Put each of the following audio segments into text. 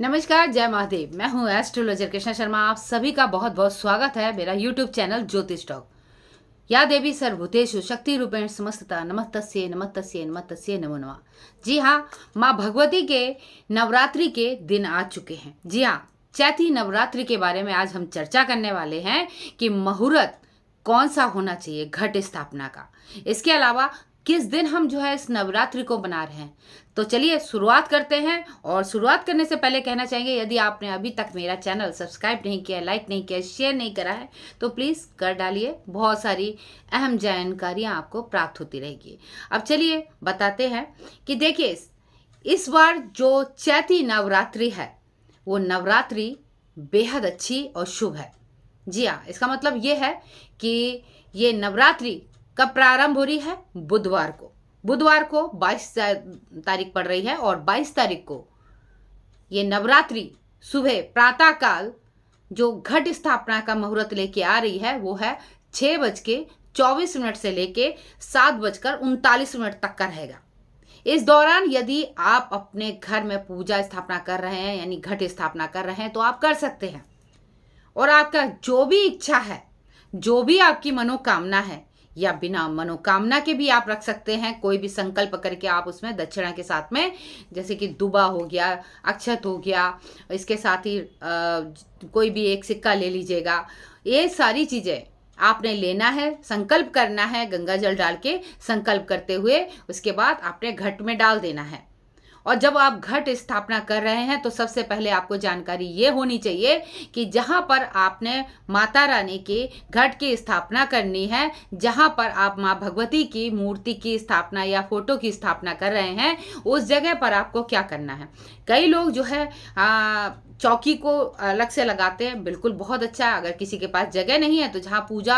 नमस्कार, जय महादेव। मैं हूँ एस्ट्रोलॉजर कृष्णा शर्मा। आप सभी का बहुत बहुत स्वागत है मेरा यूट्यूब चैनल ज्योतिष टॉक। या देवी सर्वभूतेषु शक्ति रूपेण समस्तता नमस्तस्यै नमस्तस्यै नमस्तस्यै नमो नमः। जी हाँ, माँ भगवती के नवरात्रि के दिन आ चुके हैं। जी हाँ, चैती नवरात्रि के बारे में आज हम चर्चा करने वाले हैं कि मुहूर्त कौन सा होना चाहिए घट स्थापना का। इसके अलावा किस दिन हम जो है इस नवरात्रि को बना रहे हैं। तो चलिए शुरुआत करते हैं। और शुरुआत करने से पहले कहना चाहेंगे, यदि आपने अभी तक मेरा चैनल सब्सक्राइब नहीं किया, लाइक नहीं किया, शेयर नहीं करा है तो प्लीज़ कर डालिए। बहुत सारी अहम जानकारियाँ आपको प्राप्त होती रहेगी। अब चलिए बताते हैं कि देखिए, इस बार जो चैती नवरात्रि है वो नवरात्रि बेहद अच्छी और शुभ है। जी हाँ, इसका मतलब ये है कि ये नवरात्रि कब प्रारंभ हो रही है? बुधवार को 22 तारीख पड़ रही है। और 22 तारीख को ये नवरात्रि सुबह प्रातः काल जो घट स्थापना का मुहूर्त लेके आ रही है वो है 6:24 से लेके 7:39 तक का रहेगा। इस दौरान यदि आप अपने घर में पूजा स्थापना कर रहे हैं, यानी घट स्थापना कर रहे हैं, तो आप कर सकते हैं। और आपका जो भी इच्छा है, जो भी आपकी मनोकामना है, या बिना मनोकामना के भी आप रख सकते हैं। कोई भी संकल्प करके आप उसमें दक्षिणा के साथ में, जैसे कि दुबा हो गया, अक्षत हो गया, इसके साथ ही कोई भी एक सिक्का ले लीजिएगा। ये सारी चीज़ें आपने लेना है, संकल्प करना है, गंगा जल डाल के संकल्प करते हुए उसके बाद आपने घट में डाल देना है। और जब आप घट स्थापना कर रहे हैं तो सबसे पहले आपको जानकारी ये होनी चाहिए कि जहाँ पर आपने माता रानी के घट की स्थापना करनी है, जहाँ पर आप माँ भगवती की मूर्ति की स्थापना या फोटो की स्थापना कर रहे हैं, उस जगह पर आपको क्या करना है। कई लोग जो है चौकी को अलग से लगाते हैं, बिल्कुल बहुत अच्छा है। अगर किसी के पास जगह नहीं है तो जहाँ पूजा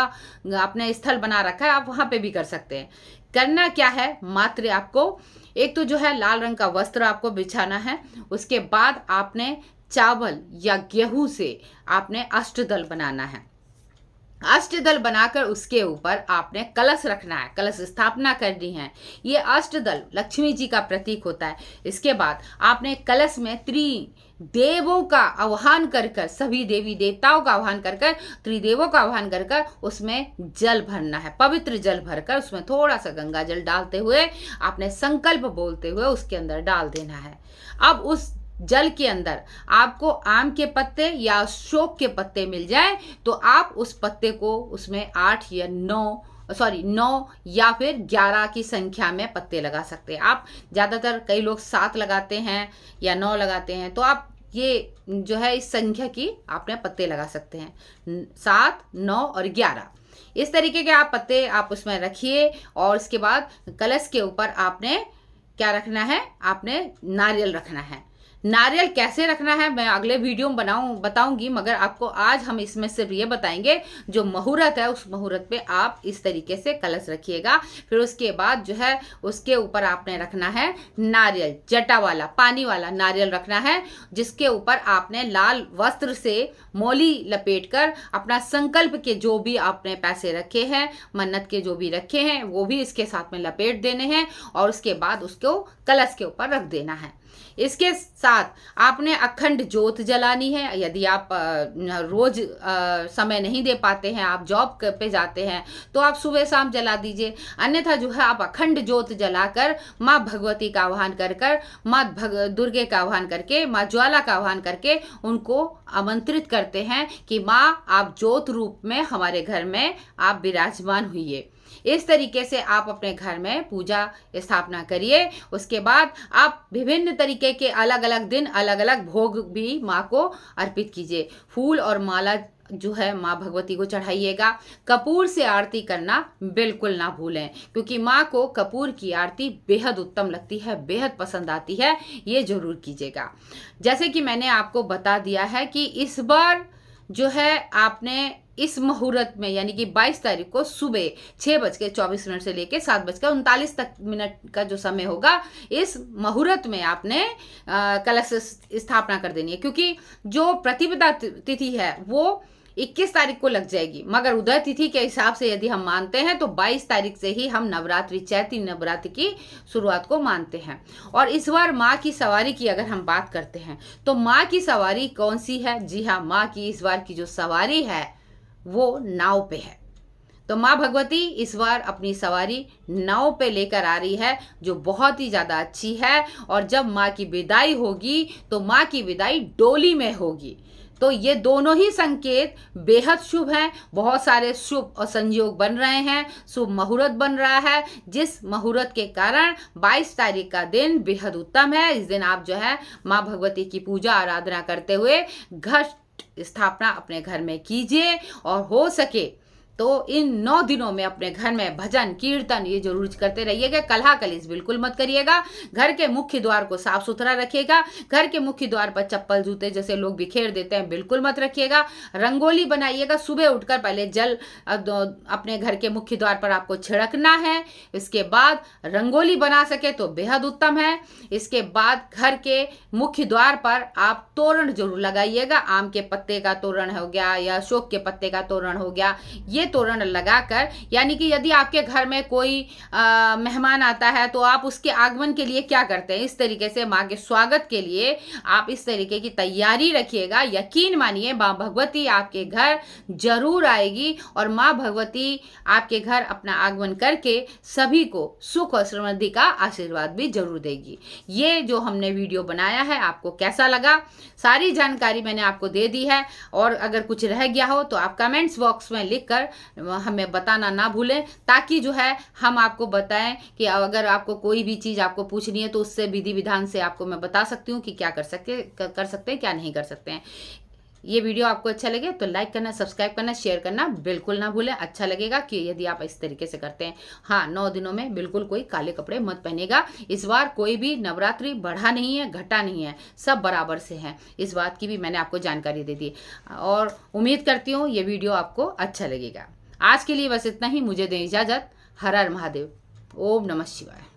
अपने स्थल बना रखा है आप वहाँ पे भी कर सकते हैं। करना क्या है, मात्र आपको एक तो जो है लाल रंग का वस्त्र आपको बिछाना है। उसके बाद आपने चावल या गेहूं से आपने अष्टदल बनाना है। अष्टदल बनाकर उसके ऊपर आपने कलश रखना है, कलश स्थापना करनी है। ये अष्टदल लक्ष्मी जी का प्रतीक होता है। इसके बाद आपने कलश में त्रिदेवों का आह्वान कर कर, सभी देवी देवताओं का आह्वान कर कर, त्रिदेवों का आह्वान कर कर उसमें जल भरना है। पवित्र जल भरकर उसमें थोड़ा सा गंगा जल डालते हुए आपने संकल्प बोलते हुए उसके अंदर डाल देना है। अब उस जल के अंदर आपको आम के पत्ते या अशोक के पत्ते मिल जाए तो आप उस पत्ते को उसमें 8 या 9 या फिर 11 की संख्या में पत्ते लगा सकते हैं। आप ज़्यादातर कई लोग 7 लगाते हैं या 9 लगाते हैं, तो आप ये जो है इस संख्या की आपने पत्ते लगा सकते हैं, 7, 9 और 11। इस तरीके के आप पत्ते आप उसमें रखिए। और उसके बाद कलश के ऊपर आपने क्या रखना है, आपने नारियल रखना है। नारियल कैसे रखना है मैं अगले वीडियो में बताऊंगी, मगर आपको आज हम इसमें सिर्फ ये बताएंगे जो मुहूर्त है उस मुहूर्त पे आप इस तरीके से कलश रखिएगा। फिर उसके बाद जो है उसके ऊपर आपने रखना है नारियल, जटा वाला पानी वाला नारियल रखना है, जिसके ऊपर आपने लाल वस्त्र से मौली लपेटकर अपना संकल्प के जो भी आपने पैसे रखे हैं, मन्नत के जो भी रखे हैं, वो भी इसके साथ में लपेट देने हैं। और उसके बाद उसको कलश के ऊपर रख देना है। इसके साथ आपने अखंड ज्योत जलानी है। यदि आप रोज समय नहीं दे पाते हैं, आप जॉब पे जाते हैं, तो आप सुबह शाम जला दीजिए। अन्यथा जो है आप अखंड ज्योत जलाकर माँ भगवती का आह्वान कर कर, माँ दुर्गे का आह्वान करके, माँ ज्वाला का आह्वान करके उनको आमंत्रित करते हैं कि माँ आप ज्योत रूप में हमारे घर में आप विराजमान हुइए। इस तरीके से आप अपने घर में पूजा स्थापना करिए। उसके बाद आप विभिन्न तरीके के अलग अलग दिन अलग अलग भोग भी माँ को अर्पित कीजिए। फूल और माला जो है माँ भगवती को चढ़ाइएगा। कपूर से आरती करना बिल्कुल ना भूलें, क्योंकि माँ को कपूर की आरती बेहद उत्तम लगती है, बेहद पसंद आती है। ये जरूर कीजिएगा। जैसे कि मैंने आपको बता दिया है कि इस बार जो है आपने इस मुहूर्त में, यानी कि 22 तारीख को सुबह 6:24 से लेकर 7:39 का जो समय होगा, इस मुहूर्त में आपने कलश स्थापना कर देनी है। क्योंकि जो प्रतिपदा तिथि है वो 21 तारीख को लग जाएगी, मगर उदय तिथि के हिसाब से यदि हम मानते हैं तो 22 तारीख से ही हम नवरात्रि, चैती नवरात्रि की शुरुआत को मानते हैं। और इस बार माँ की सवारी की अगर हम बात करते हैं तो माँ की सवारी कौन सी है? जी हाँ, माँ की इस बार की जो सवारी है वो नाव पे है। तो माँ भगवती इस बार अपनी सवारी नाव पे लेकर आ रही है, जो बहुत ही ज़्यादा अच्छी है। और जब माँ की विदाई होगी तो माँ की विदाई डोली में होगी। तो ये दोनों ही संकेत बेहद शुभ हैं। बहुत सारे शुभ और संयोग बन रहे हैं, शुभ मुहूर्त बन रहा है, जिस मुहूर्त के कारण 22 तारीख का दिन बेहद उत्तम है। इस दिन आप जो है माँ भगवती की पूजा आराधना करते हुए घट स्थापना अपने घर में कीजिए। और हो सके तो इन 9 दिनों में अपने घर में भजन कीर्तन ये जरूर करते रहिएगा। कलहा कलेश बिल्कुल मत करिएगा। घर के मुख्य द्वार को साफ सुथरा रखिएगा। घर के मुख्य द्वार पर चप्पल जूते जैसे लोग बिखेर देते हैं बिल्कुल मत रखिएगा। रंगोली बनाइएगा। सुबह उठकर पहले जल अपने घर के मुख्य द्वार पर आपको छिड़कना है। इसके बाद रंगोली बना सके तो बेहद उत्तम है। इसके बाद घर के मुख्य द्वार पर आप तोरण जरूर लगाइएगा। आम के पत्ते का तोरण हो गया या अशोक के पत्ते का तोरण हो गया, ये तोरण लगाकर, यानी कि यदि आपके घर में कोई मेहमान आता है तो आप उसके आगमन के लिए क्या करते हैं, इस तरीके से माँ के स्वागत के लिए आप इस तरीके की तैयारी रखिएगा। यकीन मानिए माँ भगवती आपके घर जरूर आएगी और माँ भगवती आपके घर अपना आगमन करके सभी को सुख और समृद्धि का आशीर्वाद भी जरूर देगी। ये जो हमने वीडियो बनाया है आपको कैसा लगा? सारी जानकारी मैंने आपको दे दी है। और अगर कुछ रह गया हो तो आप कमेंट्स बॉक्स में लिखकर हमें बताना ना भूलें, ताकि जो है हम आपको बताएं कि अगर आपको कोई भी चीज़ आपको पूछनी है तो उससे विधि विधान से आपको मैं बता सकती हूँ कि क्या कर सकते हैं क्या नहीं कर सकते हैं। ये वीडियो आपको अच्छा लगे तो लाइक करना, सब्सक्राइब करना, शेयर करना बिल्कुल ना भूलें। अच्छा लगेगा कि यदि आप इस तरीके से करते हैं। हाँ, 9 दिनों में बिल्कुल कोई काले कपड़े मत पहनेगा। इस बार कोई भी नवरात्रि बढ़ा नहीं है, घटा नहीं है, सब बराबर से हैं। इस बात की भी मैंने आपको जानकारी दे दी और उम्मीद करती हूँ ये वीडियो आपको अच्छा लगेगा। आज के लिए बस इतना ही। मुझे दें इजाज़त। हर हर महादेव। ओम नमः शिवाय।